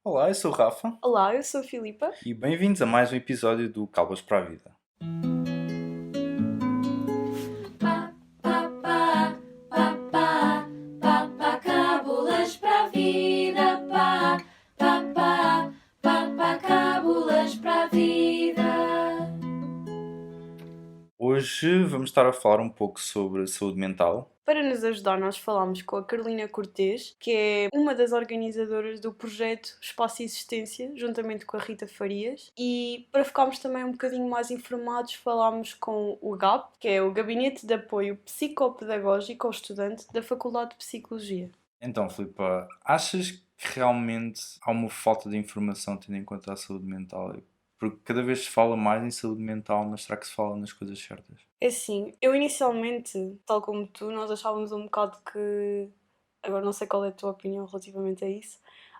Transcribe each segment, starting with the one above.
Olá, eu sou o Rafa Olá, eu sou a Filipa. e bem-vindos a mais um episódio do Cábulas para a Vida. Pá, pá, pá, pá, pá, pá, pá, cábulas para a vida, pá, pá, pá, pá, pá, cábulas para a vida. Hoje vamos estar a falar um pouco sobre saúde mental. Para nos ajudar, nós falámos com a Carolina Cortês, que é uma das organizadoras do projeto Espaço e Existência, juntamente com a Rita Farias. E para ficarmos também um bocadinho mais informados, falámos com o GAP, que é o Gabinete de Apoio Psicopedagógico ao Estudante da Faculdade de Psicologia. Então, Filipa, achas que realmente há uma falta de informação tendo em conta a saúde mental? Porque cada vez se fala mais em saúde mental, mas será que se fala nas coisas certas? É assim, eu inicialmente, tal como tu, nós achávamos um bocado que. Agora não sei qual é a tua opinião relativamente a isso,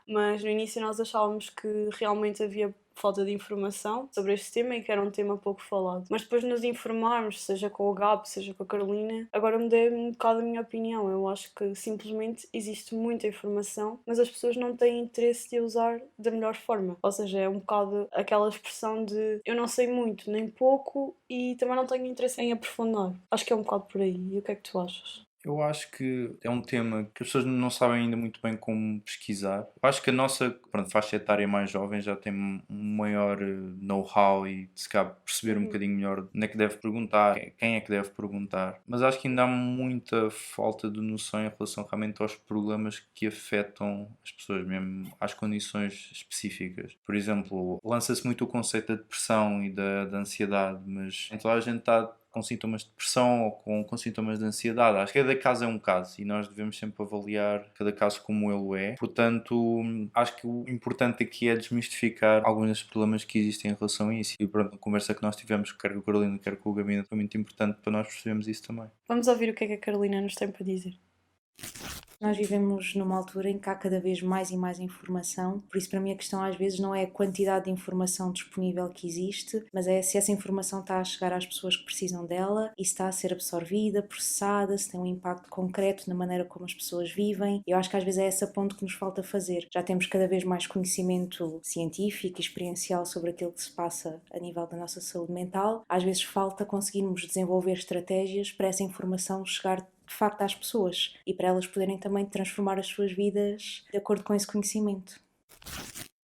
mas no início nós achávamos que realmente havia falta de informação sobre este tema e que era um tema pouco falado. Mas depois de nos informarmos, seja com o Gabo, seja com a Carolina, agora mudei um bocado a minha opinião. Eu acho que simplesmente existe muita informação, mas as pessoas não têm interesse de a usar da melhor forma. Ou seja, é um bocado aquela expressão de eu não sei muito nem pouco e também não tenho interesse em aprofundar. Acho que é um bocado por aí. E o que é que tu achas? Eu acho que é um tema que as pessoas não sabem ainda muito bem como pesquisar. Eu acho que a nossa faixa etária mais jovem já tem um maior know-how e se calhar perceber um Uhum. bocadinho melhor onde é que deve perguntar, quem é que deve perguntar. Mas acho que ainda há muita falta de noção em relação realmente aos problemas que afetam as pessoas, mesmo às condições específicas. Por exemplo, lança-se muito o conceito da depressão e da ansiedade, mas nem toda a gente está com sintomas de depressão ou com sintomas de ansiedade. Acho que cada caso é um caso e nós devemos sempre avaliar cada caso como ele é. Portanto, acho que o importante aqui é desmistificar alguns dos problemas que existem em relação a isso. E pronto, a conversa que nós tivemos, quer com a Carolina, quer com o Gabinete, foi muito importante para nós percebermos isso também. Vamos ouvir o que é que a Carolina nos tem para dizer. Nós vivemos numa altura em que há cada vez mais e mais informação, por isso para mim a questão às vezes não é a quantidade de informação disponível que existe, mas é se essa informação está a chegar às pessoas que precisam dela e se está a ser absorvida, processada, se tem um impacto concreto na maneira como as pessoas vivem. Eu acho que às vezes é essa ponte que nos falta fazer. Já temos cada vez mais conhecimento científico e experiencial sobre aquilo que se passa a nível da nossa saúde mental. Às vezes falta conseguirmos desenvolver estratégias para essa informação chegar de facto às pessoas e para elas poderem também transformar as suas vidas de acordo com esse conhecimento.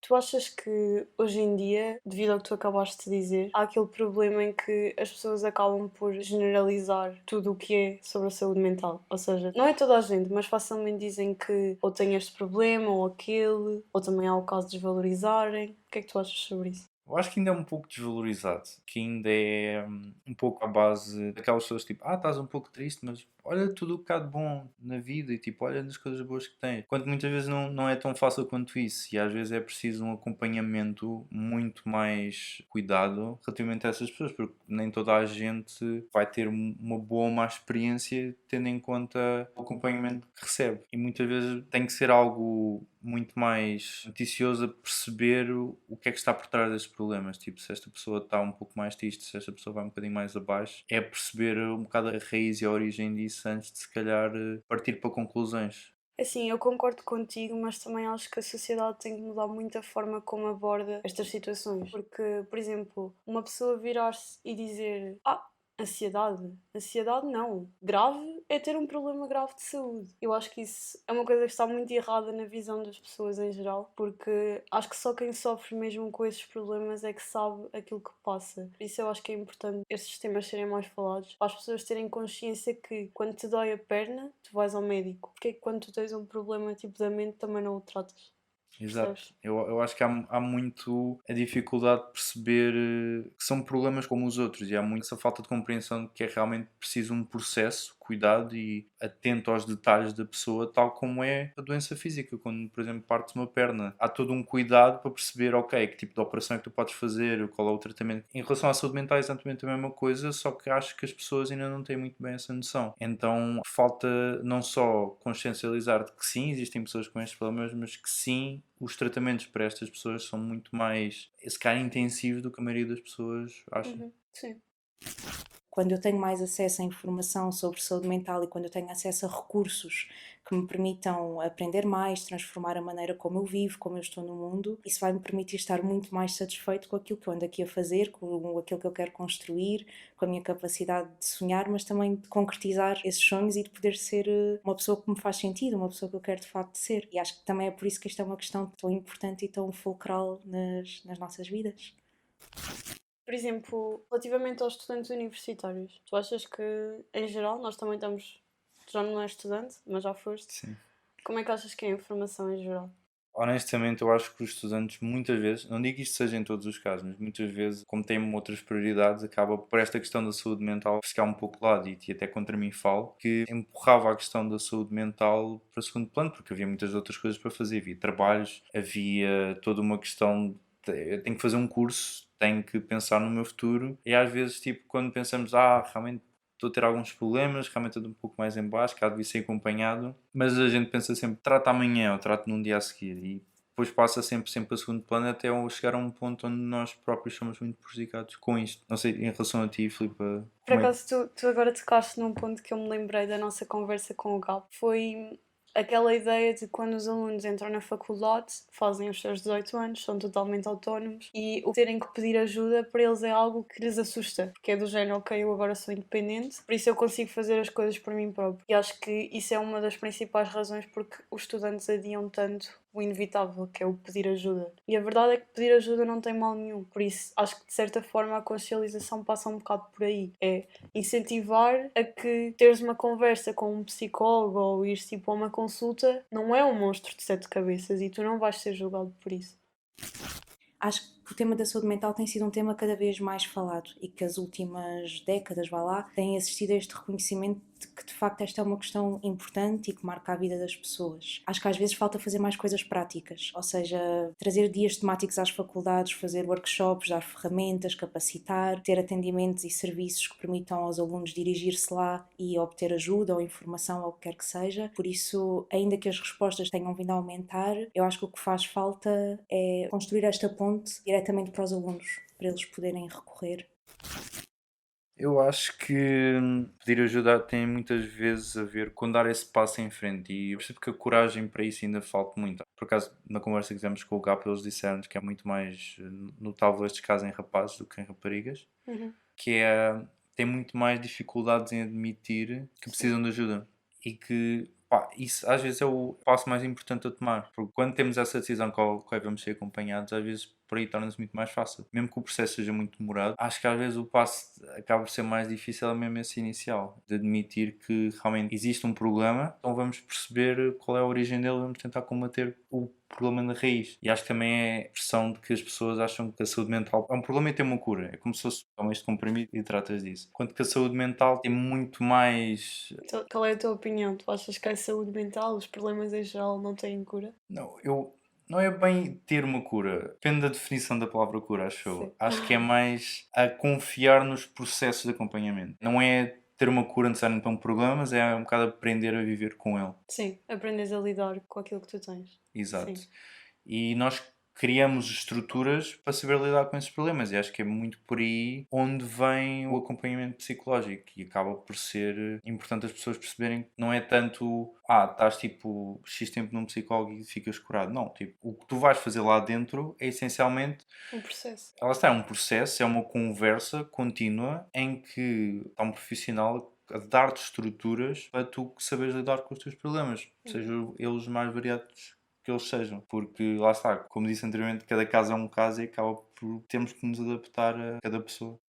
Tu achas que hoje em dia, devido ao que tu acabaste de dizer, há aquele problema em que as pessoas acabam por generalizar tudo o que é sobre a saúde mental? Ou seja, não é toda a gente, mas facilmente dizem que ou tem este problema ou aquele, ou também há o caso de desvalorizarem. O que é que tu achas sobre isso? Eu acho que ainda é um pouco desvalorizado, que ainda é um pouco à base daquelas pessoas tipo, estás um pouco triste, mas olha tudo o que há de bom na vida e tipo, olha nas coisas boas que tens. Quando muitas vezes não é tão fácil quanto isso e às vezes é preciso um acompanhamento muito mais cuidado relativamente a essas pessoas, porque nem toda a gente vai ter uma boa ou má experiência tendo em conta o acompanhamento que recebe. E muitas vezes tem que ser algo muito mais noticioso a perceber o que é que está por trás destes problemas. Tipo, se esta pessoa está um pouco mais triste, se esta pessoa vai um bocadinho mais abaixo, é perceber um bocado a raiz e a origem disso antes de se calhar partir para conclusões. Assim, eu concordo contigo, mas também acho que a sociedade tem que mudar muito a forma como aborda estas situações. Porque, por exemplo, uma pessoa virar-se e dizer: ansiedade? Ansiedade não. Grave é ter um problema grave de saúde. Eu acho que isso é uma coisa que está muito errada na visão das pessoas em geral, porque acho que só quem sofre mesmo com esses problemas é que sabe aquilo que passa. Por isso eu acho que é importante estes temas serem mais falados, para as pessoas terem consciência que quando te dói a perna, tu vais ao médico. Porque é que quando tu tens um problema tipo da mente também não o tratas? Exato. Percebes? Eu acho que há muito a dificuldade de perceber que são problemas como os outros e há muito essa falta de compreensão de que é realmente preciso um processo, cuidado e atento aos detalhes da pessoa, tal como é a doença física. Quando, por exemplo, partes uma perna, há todo um cuidado para perceber, ok, que tipo de operação é que tu podes fazer, qual é o tratamento. Em relação à saúde mental é exatamente a mesma coisa, só que acho que as pessoas ainda não têm muito bem essa noção. Então falta não só consciencializar de que sim, existem pessoas com estes problemas, mas que sim, os tratamentos para estas pessoas são muito mais, se calhar, intensivos do que a maioria das pessoas acha. Sim. Quando eu tenho mais acesso à informação sobre saúde mental e quando eu tenho acesso a recursos que me permitam aprender mais, transformar a maneira como eu vivo, como eu estou no mundo, isso vai me permitir estar muito mais satisfeito com aquilo que eu ando aqui a fazer, com aquilo que eu quero construir, com a minha capacidade de sonhar, mas também de concretizar esses sonhos e de poder ser uma pessoa que me faz sentido, uma pessoa que eu quero de facto ser. E acho que também é por isso que esta é uma questão tão importante e tão fulcral nas nossas vidas. Por exemplo, relativamente aos estudantes universitários, tu achas que, em geral, nós também estamos. Tu já não és estudante, mas já foste. Sim. Como é que achas que é a informação em geral? Honestamente, eu acho que os estudantes muitas vezes, não digo que isto seja em todos os casos, mas muitas vezes, como têm outras prioridades, acaba por esta questão da saúde mental ficar um pouco de lado. E até contra mim falo que empurrava a questão da saúde mental para segundo plano, porque havia muitas outras coisas para fazer. Havia trabalhos, havia toda uma questão eu tenho que fazer um curso, tenho que pensar no meu futuro. E às vezes, tipo, quando pensamos, realmente estou a ter alguns problemas, realmente estou um pouco mais em baixo, que há de ser acompanhado, mas a gente pensa sempre, trata amanhã ou trata num dia a seguir, e depois passa sempre a segundo plano até chegar a um ponto onde nós próprios somos muito prejudicados com isto. Não sei, em relação a ti, Filipe, Por acaso, tu agora tocaste num ponto que eu me lembrei da nossa conversa com o Gal. Foi aquela ideia de quando os alunos entram na faculdade, fazem os seus 18 anos, são totalmente autónomos e o terem que pedir ajuda para eles é algo que lhes assusta, porque é do género, ok, eu agora sou independente, por isso eu consigo fazer as coisas por mim próprio. E acho que isso é uma das principais razões porque os estudantes adiam tanto o inevitável, que é o pedir ajuda. E a verdade é que pedir ajuda não tem mal nenhum, por isso acho que de certa forma a consciencialização passa um bocado por aí. É incentivar a que teres uma conversa com um psicólogo ou ires tipo a uma consulta não é um monstro de 7 cabeças e tu não vais ser julgado por isso. Acho que o tema da saúde mental tem sido um tema cada vez mais falado e que as últimas décadas, têm assistido a este reconhecimento de que de facto esta é uma questão importante e que marca a vida das pessoas. Acho que às vezes falta fazer mais coisas práticas, ou seja, trazer dias temáticos às faculdades, fazer workshops, dar ferramentas, capacitar, ter atendimentos e serviços que permitam aos alunos dirigir-se lá e obter ajuda ou informação ou o que quer que seja. Por isso, ainda que as respostas tenham vindo a aumentar, eu acho que o que faz falta é construir esta ponte diretamente para os alunos, para eles poderem recorrer. Eu acho que pedir ajuda tem muitas vezes a ver com dar esse passo em frente, e eu percebo que a coragem para isso ainda falta muito. Por acaso, na conversa que tivemos com o GAP, eles disseram-nos que é muito mais notável estes casos em rapazes do que em raparigas, que têm muito mais dificuldades em admitir que precisam de ajuda e que isso às vezes é o passo mais importante a tomar, porque quando temos essa decisão com a qual vamos ser acompanhados, às vezes por aí torna-se muito mais fácil. Mesmo que o processo seja muito demorado, acho que às vezes o passo acaba por ser mais difícil, é mesmo esse inicial, de admitir que realmente existe um problema, então vamos perceber qual é a origem dele, vamos tentar combater o problema na raiz. E acho que também é a pressão de que as pessoas acham que a saúde mental é um problema e tem uma cura. É como se fosse toma este comprimido e tratas disso. Enquanto que a saúde mental tem muito mais... Então, qual é a tua opinião? Tu achas que a saúde mental, os problemas em geral não têm cura? Não é bem ter uma cura. Depende da definição da palavra cura, acho eu. Sim. Acho que é mais a confiar nos processos de acompanhamento. Não é ter uma cura necessariamente para um problema, mas é um bocado aprender a viver com ele. Sim, aprendes a lidar com aquilo que tu tens. Exato. Sim. E nós criamos estruturas para saber lidar com esses problemas, e acho que é muito por aí onde vem o acompanhamento psicológico, e acaba por ser importante as pessoas perceberem que não é tanto estás tipo X tempo num psicólogo e ficas curado. Não, tipo, o que tu vais fazer lá dentro é essencialmente Um processo. ela está, é um processo, é uma conversa contínua em que está um profissional a dar-te estruturas para tu saberes lidar com os teus problemas, sejam eles mais variados que eles sejam, porque lá está, como disse anteriormente, cada caso é um caso e acaba por termos que nos adaptar a cada pessoa.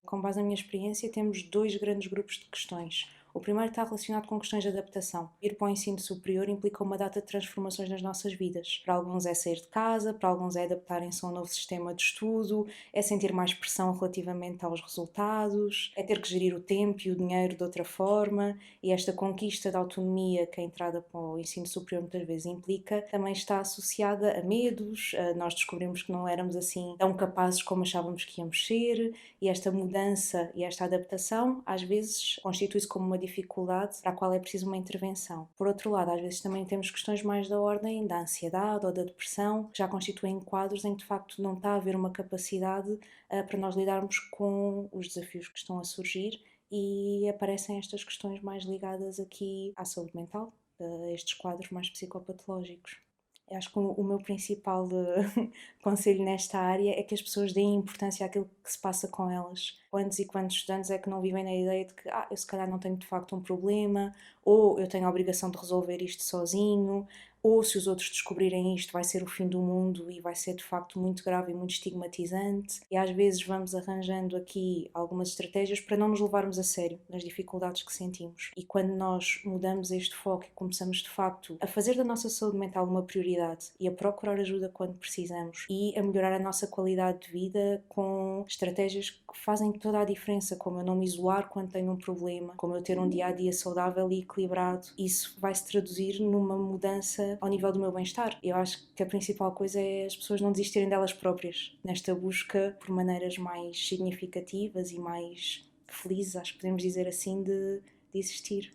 Com base na minha experiência, temos 2 grandes grupos de questões. O primeiro está relacionado com questões de adaptação. Ir para o ensino superior implica uma data de transformações nas nossas vidas. Para alguns é sair de casa, para alguns é adaptarem-se a um novo sistema de estudo, é sentir mais pressão relativamente aos resultados, é ter que gerir o tempo e o dinheiro de outra forma, e esta conquista de autonomia que a entrada para o ensino superior muitas vezes implica, também está associada a medos. Nós descobrimos que não éramos assim tão capazes como achávamos que íamos ser, e esta mudança e esta adaptação às vezes constitui-se como uma dificuldade para a qual é preciso uma intervenção. Por outro lado, às vezes também temos questões mais da ordem da ansiedade ou da depressão, que já constituem quadros em que de facto não está a haver uma capacidade para nós lidarmos com os desafios que estão a surgir, e aparecem estas questões mais ligadas aqui à saúde mental, a estes quadros mais psicopatológicos. Eu acho que o meu principal conselho nesta área é que as pessoas deem importância àquilo que se passa com elas. Quantos e quantos estudantes é que não vivem na ideia de que eu se calhar não tenho de facto um problema, ou eu tenho a obrigação de resolver isto sozinho, ou se os outros descobrirem isto vai ser o fim do mundo e vai ser de facto muito grave e muito estigmatizante. E às vezes vamos arranjando aqui algumas estratégias para não nos levarmos a sério nas dificuldades que sentimos. E quando nós mudamos este foco e começamos de facto a fazer da nossa saúde mental uma prioridade e a procurar ajuda quando precisamos e a melhorar a nossa qualidade de vida com estratégias que fazem toda a diferença, como eu não me isolar quando tenho um problema, como eu ter um dia-a-dia saudável e equilibrado, isso vai se traduzir numa mudança ao nível do meu bem-estar. Eu acho que a principal coisa é as pessoas não desistirem delas próprias, nesta busca por maneiras mais significativas e mais felizes, acho que podemos dizer assim, de existir.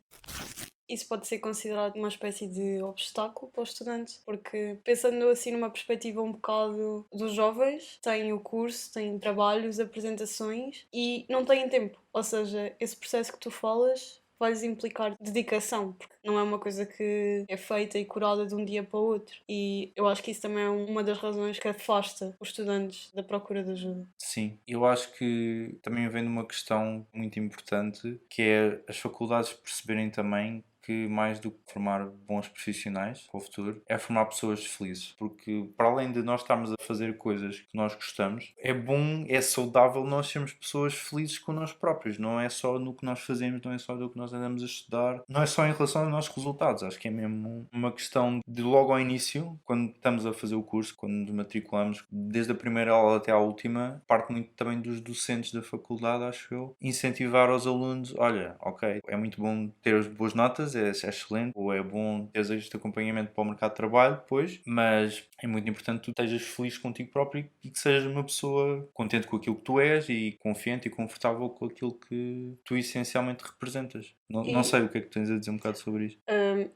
Isso pode ser considerado uma espécie de obstáculo para os estudantes, porque pensando assim numa perspectiva um bocado dos jovens, têm o curso, têm trabalhos, apresentações e não têm tempo. Ou seja, esse processo que tu falas vai-lhes implicar dedicação, porque não é uma coisa que é feita e curada de um dia para o outro. E eu acho que isso também é uma das razões que afasta os estudantes da procura de ajuda. Sim, eu acho que também vem de uma questão muito importante, que é as faculdades perceberem também que mais do que formar bons profissionais para o futuro, é formar pessoas felizes. Porque para além de nós estarmos a fazer coisas que nós gostamos, é bom, é saudável nós sermos pessoas felizes com nós próprios. Não é só no que nós fazemos, não é só no que nós andamos a estudar, não é só em relação aos nossos resultados. Acho que é mesmo uma questão de logo ao início, quando estamos a fazer o curso, quando nos matriculamos, desde a primeira aula até à última, parte muito também dos docentes da faculdade, acho eu, incentivar aos alunos, olha, ok, é muito bom ter as boas notas, é excelente, ou é bom ter este acompanhamento para o mercado de trabalho depois, mas é muito importante que tu estejas feliz contigo próprio e que sejas uma pessoa contente com aquilo que tu és e confiante e confortável com aquilo que tu essencialmente representas. Não sei o que é que tens a dizer um bocado sobre isto.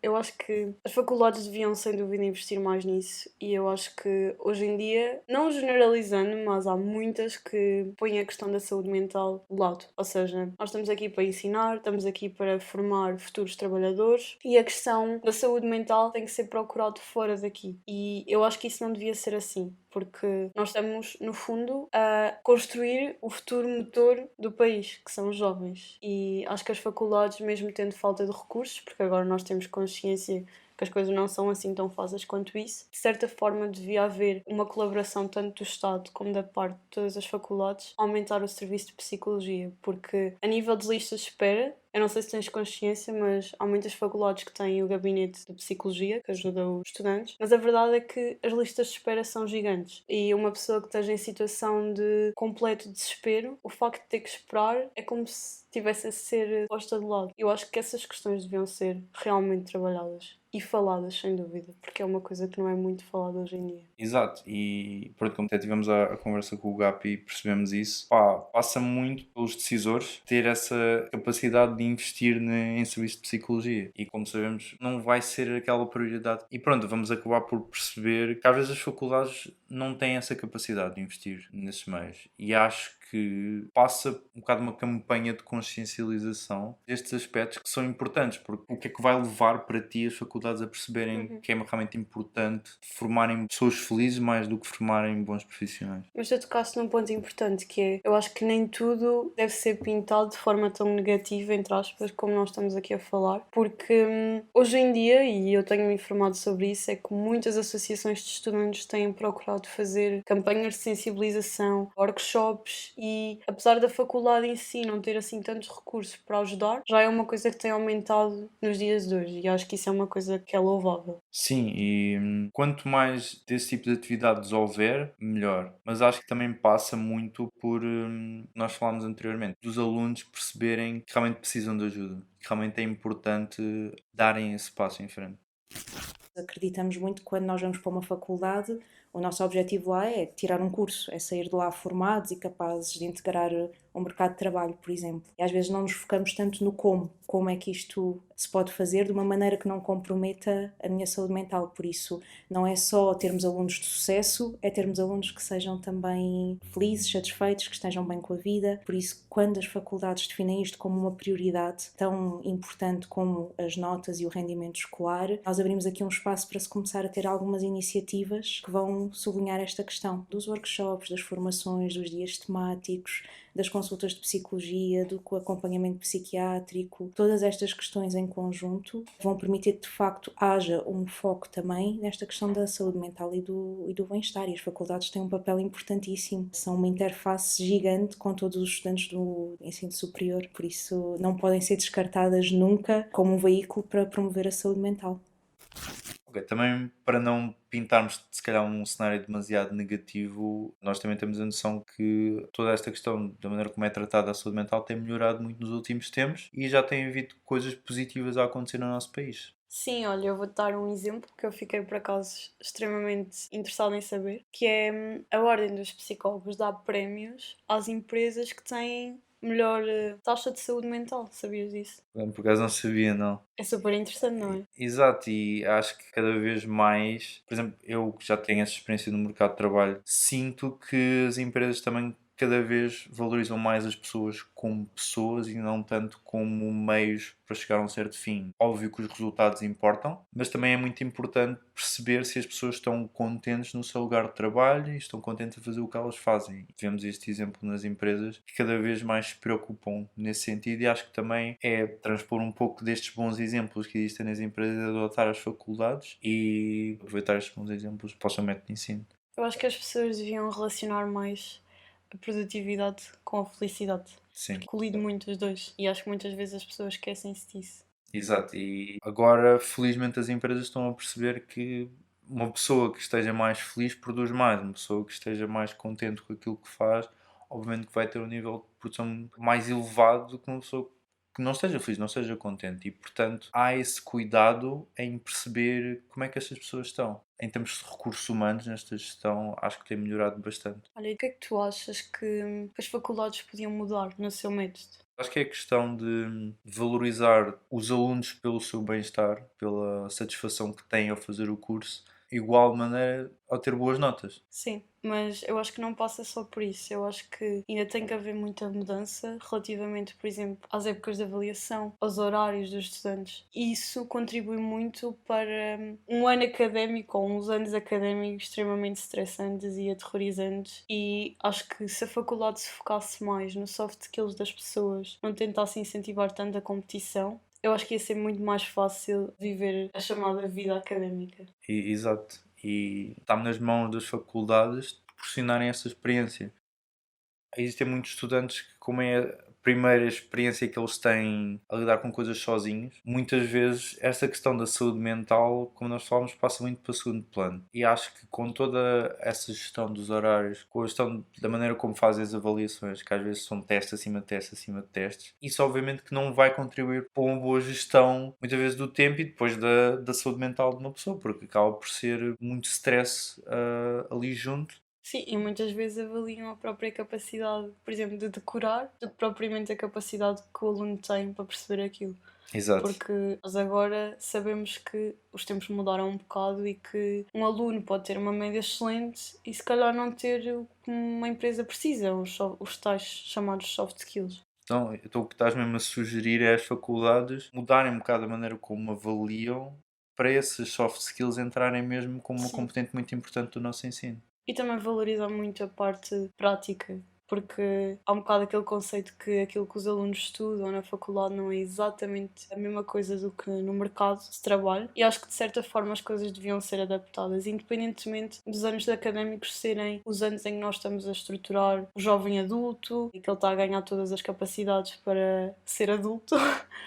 Eu acho que as faculdades deviam sem dúvida investir mais nisso, e eu acho que hoje em dia, não generalizando, mas há muitas que põem a questão da saúde mental de lado. Ou seja, nós estamos aqui para ensinar, estamos aqui para formar futuros trabalhadores, e a questão da saúde mental tem que ser procurado fora daqui. E eu acho que isso não devia ser assim, porque nós estamos, no fundo, a construir o futuro motor do país, que são os jovens. E acho que as faculdades, mesmo tendo falta de recursos, porque agora nós temos consciência que as coisas não são assim tão fáceis quanto isso, de certa forma devia haver uma colaboração tanto do Estado como da parte de todas as faculdades, aumentar o serviço de psicologia, porque a nível de listas de espera, eu não sei se tens consciência, mas há muitas faculdades que têm o gabinete de psicologia, que ajuda os estudantes, mas a verdade é que as listas de espera são gigantes, e uma pessoa que esteja em situação de completo desespero, o facto de ter que esperar é como se tivesse a ser posta de lado. Eu acho que essas questões deviam ser realmente trabalhadas e faladas, sem dúvida, porque é uma coisa que não é muito falada hoje em dia. Exato, e pronto, como até tivemos a conversa com o GAP e percebemos isso, passa muito pelos decisores ter essa capacidade de investir em serviço de psicologia, e como sabemos não vai ser aquela prioridade, e pronto, vamos acabar por perceber que às vezes as faculdades não têm essa capacidade de investir nesses meios, e acho que passa um bocado uma campanha de consciencialização destes aspectos que são importantes, porque o que é que vai levar para ti as faculdades a perceberem que é realmente importante formarem pessoas felizes mais do que formarem bons profissionais. Mas tu tocaste num ponto importante, que é, eu acho que nem tudo deve ser pintado de forma tão negativa, entre aspas, como nós estamos aqui a falar, porque hoje em dia, e eu tenho-me informado sobre isso, é que muitas associações de estudantes têm procurado fazer campanhas de sensibilização, workshops, e apesar da faculdade em si não ter assim tantos recursos para ajudar, já é uma coisa que tem aumentado nos dias de hoje, e acho que isso é uma coisa que é louvável. Sim, e quanto mais desse tipo de atividades houver, melhor. Mas acho que também passa muito por, nós falámos anteriormente, dos alunos perceberem que realmente precisam de ajuda, que realmente é importante darem esse passo em frente. Acreditamos muito que quando nós vamos para uma faculdade, o nosso objetivo lá é tirar um curso, é sair de lá formados e capazes de integrar o mercado de trabalho, por exemplo. E às vezes não nos focamos tanto no como, como é que isto se pode fazer de uma maneira que não comprometa a minha saúde mental. Por isso, não é só termos alunos de sucesso, é termos alunos que sejam também felizes, satisfeitos, que estejam bem com a vida. Por isso, quando as faculdades definem isto como uma prioridade tão importante como as notas e o rendimento escolar, nós abrimos aqui um espaço para se começar a ter algumas iniciativas que vão sublinhar esta questão dos workshops, das formações, dos dias temáticos, das consultas de psicologia, do acompanhamento psiquiátrico. Todas estas questões em conjunto vão permitir que de facto haja um foco também nesta questão da saúde mental e do bem-estar, e as faculdades têm um papel importantíssimo, são uma interface gigante com todos os estudantes do ensino superior, por isso não podem ser descartadas nunca como um veículo para promover a saúde mental. Ok, também para não pintarmos se calhar um cenário demasiado negativo, nós também temos a noção que toda esta questão da maneira como é tratada a saúde mental tem melhorado muito nos últimos tempos e já tem havido coisas positivas a acontecer no nosso país. Sim, olha, eu vou dar um exemplo que eu fiquei por acaso extremamente interessada em saber, que é a Ordem dos Psicólogos dá prémios às empresas que têm melhor taxa de saúde mental, sabias disso? Por acaso não sabia, não. É super interessante, não é? Exato, e acho que cada vez mais, por exemplo, eu que já tenho essa experiência no mercado de trabalho, sinto que as empresas também cada vez valorizam mais as pessoas como pessoas e não tanto como meios para chegar a um certo fim. Óbvio que os resultados importam, mas também é muito importante perceber se as pessoas estão contentes no seu lugar de trabalho e estão contentes a fazer o que elas fazem. Vemos este exemplo nas empresas que cada vez mais se preocupam nesse sentido e acho que também é transpor um pouco destes bons exemplos que existem nas empresas, adotar as faculdades e aproveitar estes bons exemplos para o seu método de ensino. Eu acho que as pessoas deviam relacionar mais a produtividade com a felicidade. Sim. Colido muito os dois. E acho que muitas vezes as pessoas esquecem-se disso. Exato, e agora felizmente as empresas estão a perceber que uma pessoa que esteja mais feliz produz mais, uma pessoa que esteja mais contente com aquilo que faz, obviamente que vai ter um nível de produção mais elevado do que uma pessoa que não esteja feliz, não esteja contente. E portanto há esse cuidado em perceber como é que estas pessoas estão. Em termos de recursos humanos, nesta gestão, acho que tem melhorado bastante. Olha, e o que é que tu achas que as faculdades podiam mudar no seu método? Acho que é questão de valorizar os alunos pelo seu bem-estar, pela satisfação que têm ao fazer o curso, igual maneira ao ter boas notas. Sim, mas eu acho que não passa só por isso. Eu acho que ainda tem que haver muita mudança relativamente, por exemplo, às épocas de avaliação, aos horários dos estudantes. E isso contribui muito para um ano académico ou uns anos académicos extremamente estressantes e aterrorizantes. E acho que se a faculdade se focasse mais no soft skills das pessoas, não tentasse incentivar tanto a competição, eu acho que ia ser muito mais fácil viver a chamada vida académica. Exato. E está nas mãos das faculdades de proporcionarem essa experiência. Existem muitos estudantes que, como é a primeira experiência que eles têm a lidar com coisas sozinhos, muitas vezes esta questão da saúde mental, como nós falamos, passa muito para o segundo plano. E acho que com toda essa gestão dos horários, com a gestão da maneira como fazem as avaliações, que às vezes são testes acima de testes acima de testes, isso obviamente que não vai contribuir para uma boa gestão, muitas vezes, do tempo e depois da saúde mental de uma pessoa, porque acaba por ser muito stress ali junto. Sim, e muitas vezes avaliam a própria capacidade, por exemplo, de decorar, do que propriamente a capacidade que o aluno tem para perceber aquilo. Exato. Porque nós agora sabemos que os tempos mudaram um bocado e que um aluno pode ter uma média excelente e se calhar não ter o que uma empresa precisa, os tais chamados soft skills. Então o que estás mesmo a sugerir é as faculdades mudarem um bocado a maneira como avaliam para esses soft skills entrarem mesmo como uma Sim. componente muito importante do nosso ensino. E também valoriza muito a parte prática, porque há um bocado aquele conceito que aquilo que os alunos estudam na faculdade não é exatamente a mesma coisa do que no mercado de trabalho, e acho que de certa forma as coisas deviam ser adaptadas, independentemente dos anos académicos serem os anos em que nós estamos a estruturar o jovem adulto e que ele está a ganhar todas as capacidades para ser adulto.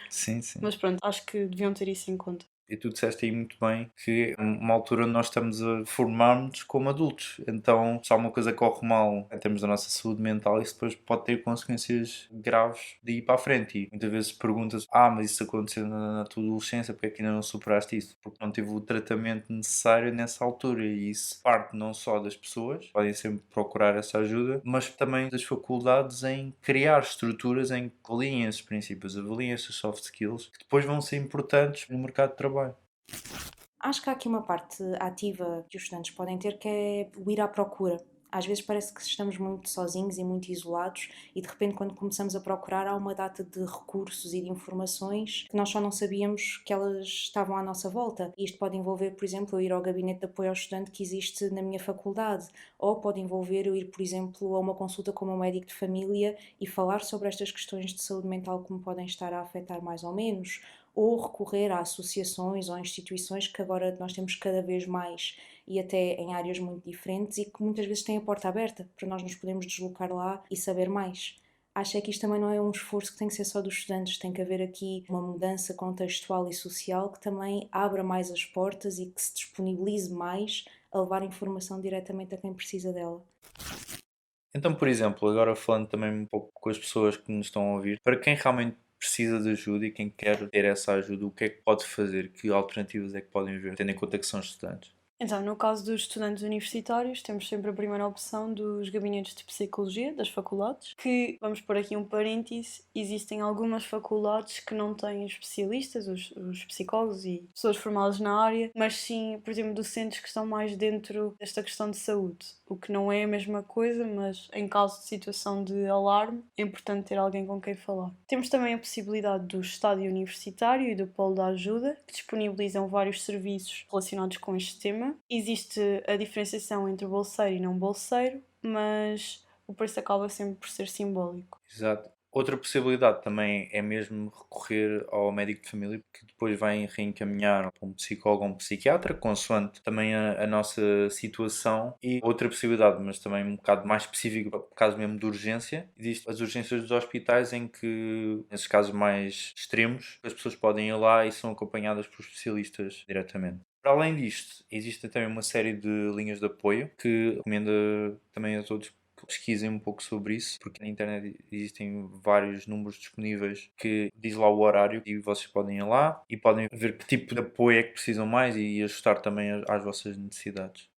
Sim, sim. Mas pronto, acho que deviam ter isso em conta. E tu disseste aí muito bem que é uma altura onde nós estamos a formar-nos como adultos. Então, se alguma coisa corre mal em termos da nossa saúde mental, isso depois pode ter consequências graves de ir para a frente. E muitas vezes perguntas, mas isso aconteceu na tua adolescência, porque é que ainda não superaste isso? Porque não teve o tratamento necessário nessa altura. E isso parte não só das pessoas, podem sempre procurar essa ajuda, mas também das faculdades em criar estruturas em que avaliem esses princípios, avaliem esses soft skills, que depois vão ser importantes no mercado de trabalho. Acho que há aqui uma parte ativa que os estudantes podem ter, que é o ir à procura. Às vezes parece que estamos muito sozinhos e muito isolados e de repente quando começamos a procurar há uma data de recursos e de informações que nós só não sabíamos que elas estavam à nossa volta. E isto pode envolver, por exemplo, eu ir ao gabinete de apoio ao estudante que existe na minha faculdade, ou pode envolver eu ir, por exemplo, a uma consulta com o meu médico de família e falar sobre estas questões de saúde mental que me podem estar a afetar mais ou menos, ou recorrer a associações ou instituições que agora nós temos cada vez mais e até em áreas muito diferentes e que muitas vezes têm a porta aberta para nós nos podermos deslocar lá e saber mais. Acho que isto também não é um esforço que tem que ser só dos estudantes, tem que haver aqui uma mudança contextual e social que também abra mais as portas e que se disponibilize mais a levar informação diretamente a quem precisa dela. Então, por exemplo, agora falando também um pouco com as pessoas que nos estão a ouvir, para quem realmente precisa de ajuda e quem quer ter essa ajuda, o que é que pode fazer? Que alternativas é que podem ver, tendo em conta que são estudantes? Então, no caso dos estudantes universitários, temos sempre a primeira opção dos gabinetes de psicologia das faculdades, que, vamos pôr aqui um parêntese, existem algumas faculdades que não têm especialistas, os psicólogos e pessoas formadas na área, mas sim, por exemplo, docentes que estão mais dentro desta questão de saúde, o que não é a mesma coisa, mas em caso de situação de alarme, é importante ter alguém com quem falar. Temos também a possibilidade do estádio universitário e do polo de ajuda, que disponibilizam vários serviços relacionados com este tema. Existe a diferenciação entre bolseiro e não bolseiro, mas o preço acaba sempre por ser simbólico. Exato. Outra possibilidade também é mesmo recorrer ao médico de família, que depois vai reencaminhar para um psicólogo ou um psiquiatra, consoante também a nossa situação. E outra possibilidade, mas também um bocado mais específica, para o caso mesmo de urgência, existem as urgências dos hospitais em que, nesses casos mais extremos, as pessoas podem ir lá e são acompanhadas por especialistas diretamente. Para além disto, existe também uma série de linhas de apoio que recomendo também a todos que pesquisem um pouco sobre isso, porque na internet existem vários números disponíveis que diz lá o horário e vocês podem ir lá e podem ver que tipo de apoio é que precisam mais e ajustar também às vossas necessidades.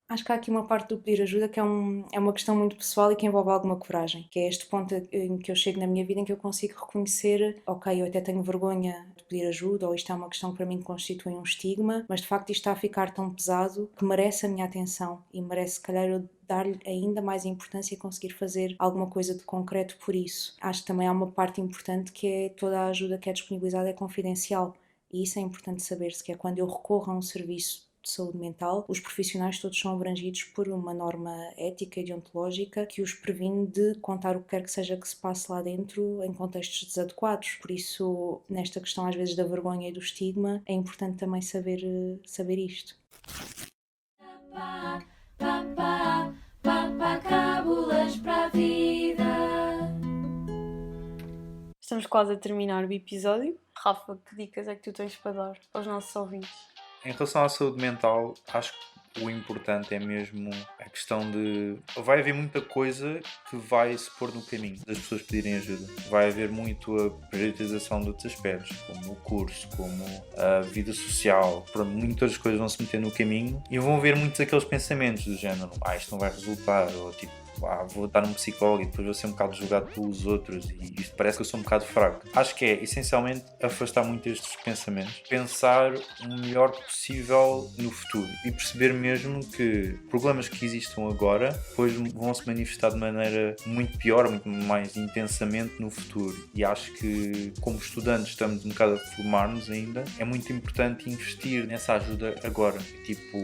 Acho que há aqui uma parte do pedir ajuda que é uma questão muito pessoal e que envolve alguma coragem, que é este ponto em que eu chego na minha vida em que eu consigo reconhecer, ok, eu até tenho vergonha de pedir ajuda, ou isto é uma questão que para mim constitui um estigma, mas de facto isto está a ficar tão pesado que merece a minha atenção e merece, se calhar, eu dar-lhe ainda mais importância e conseguir fazer alguma coisa de concreto por isso. Acho que também há uma parte importante que é toda a ajuda que é disponibilizada é confidencial e isso é importante saber-se, que é quando eu recorro a um serviço de saúde mental, os profissionais todos são abrangidos por uma norma ética e deontológica que os previne de contar o que quer que seja que se passe lá dentro em contextos desadequados. Por isso, nesta questão às vezes da vergonha e do estigma, é importante também saber isto. Cábulas para a vida. Estamos quase a terminar o episódio. Rafa, que dicas é que tu tens para dar aos nossos ouvintes? Em relação à saúde mental, acho que o importante é mesmo a questão de... Vai haver muita coisa que vai se pôr no caminho das pessoas pedirem ajuda. Vai haver muito a priorização de outros aspectos, como o curso, como a vida social. Muitas coisas vão se meter no caminho e vão haver muitos aqueles pensamentos do género, isto não vai resultar, ou tipo, vou estar num psicólogo e depois vou ser um bocado julgado pelos outros e isto parece que eu sou um bocado fraco. Acho que é essencialmente afastar muito estes pensamentos, pensar o melhor possível no futuro e perceber mesmo que problemas que existam agora depois vão se manifestar de maneira muito pior, muito mais intensamente no futuro. E acho que como estudantes estamos um bocado a formar-nos ainda, é muito importante investir nessa ajuda agora. Tipo,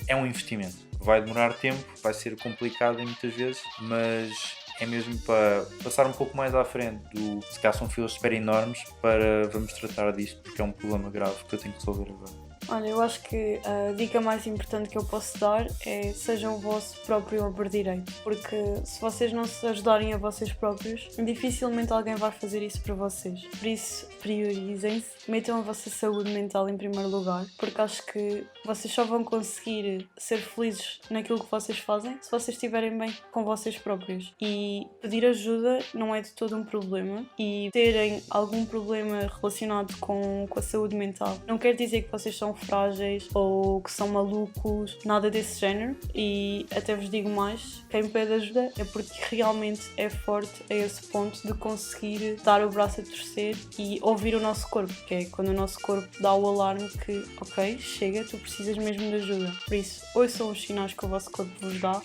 é um investimento. Vai demorar tempo, vai ser complicado muitas vezes, mas é mesmo para passar um pouco mais à frente se calhar são filas de espera enormes para vamos tratar disto porque é um problema grave que eu tenho que resolver agora. Olha, eu acho que a dica mais importante que eu posso dar é sejam o vosso próprio obra direito, porque se vocês não se ajudarem a vocês próprios, dificilmente alguém vai fazer isso para vocês. Por isso, priorizem-se, metam a vossa saúde mental em primeiro lugar, porque acho que vocês só vão conseguir ser felizes naquilo que vocês fazem se vocês estiverem bem com vocês próprios. E pedir ajuda não é de todo um problema, e terem algum problema relacionado com a saúde mental não quer dizer que vocês são frágeis ou que são malucos, nada desse género. E até vos digo mais, quem pede ajuda é porque realmente é forte a esse ponto de conseguir dar o braço a torcer e ouvir o nosso corpo, que é quando o nosso corpo dá o alarme que ok, chega, tu precisas mesmo de ajuda. Por isso, ouçam os sinais que o vosso corpo vos dá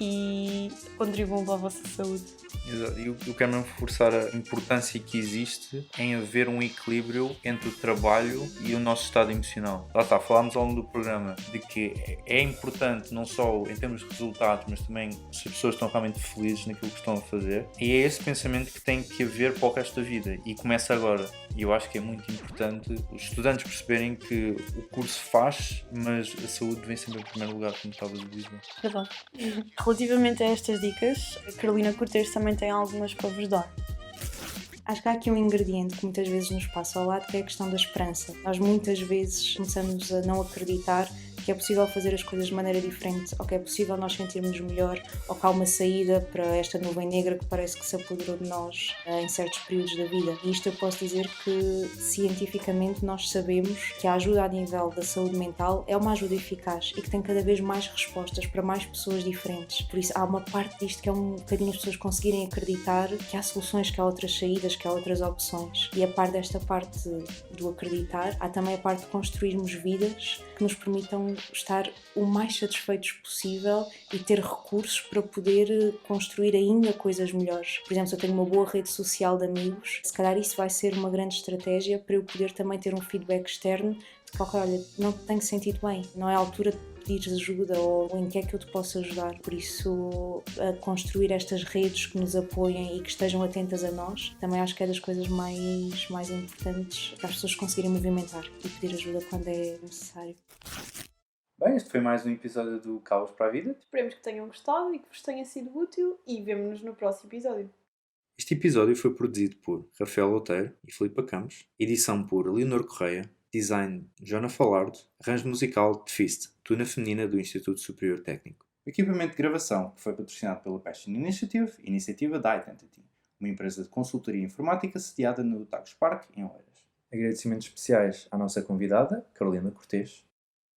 e contribuam para a vossa saúde. Exato. E eu quero mesmo reforçar a importância que existe em haver um equilíbrio entre o trabalho e o nosso estado emocional. Lá está, falámos ao longo do programa de que é importante não só em termos de resultados, mas também se as pessoas estão realmente felizes naquilo que estão a fazer. E é esse pensamento que tem que haver para o resto da vida e começa agora. E eu acho que é muito importante os estudantes perceberem que o curso faz, mas a saúde vem sempre em primeiro lugar, como estavas a dizer. Verdade. Relativamente a estas dicas, a Carolina Cortês também tem algumas para vos dar. Acho que há aqui um ingrediente que muitas vezes nos passa ao lado, que é a questão da esperança. Nós muitas vezes começamos a não acreditar que é possível fazer as coisas de maneira diferente, ou que é possível nós sentirmos melhor, ou que há uma saída para esta nuvem negra que parece que se apoderou de nós em certos períodos da vida. E isto eu posso dizer que cientificamente nós sabemos que a ajuda a nível da saúde mental é uma ajuda eficaz e que tem cada vez mais respostas para mais pessoas diferentes. Por isso há uma parte disto que é um bocadinho as pessoas conseguirem acreditar que há soluções, que há outras saídas, que há outras opções. E a par desta parte do acreditar, há também a parte de construirmos vidas que nos permitam estar o mais satisfeitos possível e ter recursos para poder construir ainda coisas melhores. Por exemplo, se eu tenho uma boa rede social de amigos, se calhar isso vai ser uma grande estratégia para eu poder também ter um feedback externo de que, ok, olha, não te tenho sentido bem, não é a altura de pedir ajuda ou em que é que eu te posso ajudar. Por isso, a construir estas redes que nos apoiem e que estejam atentas a nós, também acho que é das coisas mais importantes para as pessoas conseguirem movimentar e pedir ajuda quando é necessário. Bem, este foi mais um episódio do Caos para a Vida. Esperemos que tenham gostado e que vos tenha sido útil e vemo-nos no próximo episódio. Este episódio foi produzido por Rafael Loteiro e Filipe Campos, edição por Leonor Correia, design Joana Falardo, arranjo musical de Fist, tuna feminina do Instituto Superior Técnico. O equipamento de gravação que foi patrocinado pela Passion Initiative, iniciativa da Identity, uma empresa de consultoria informática sediada no Tagus Park, em Oeiras. Agradecimentos especiais à nossa convidada, Carolina Cortês,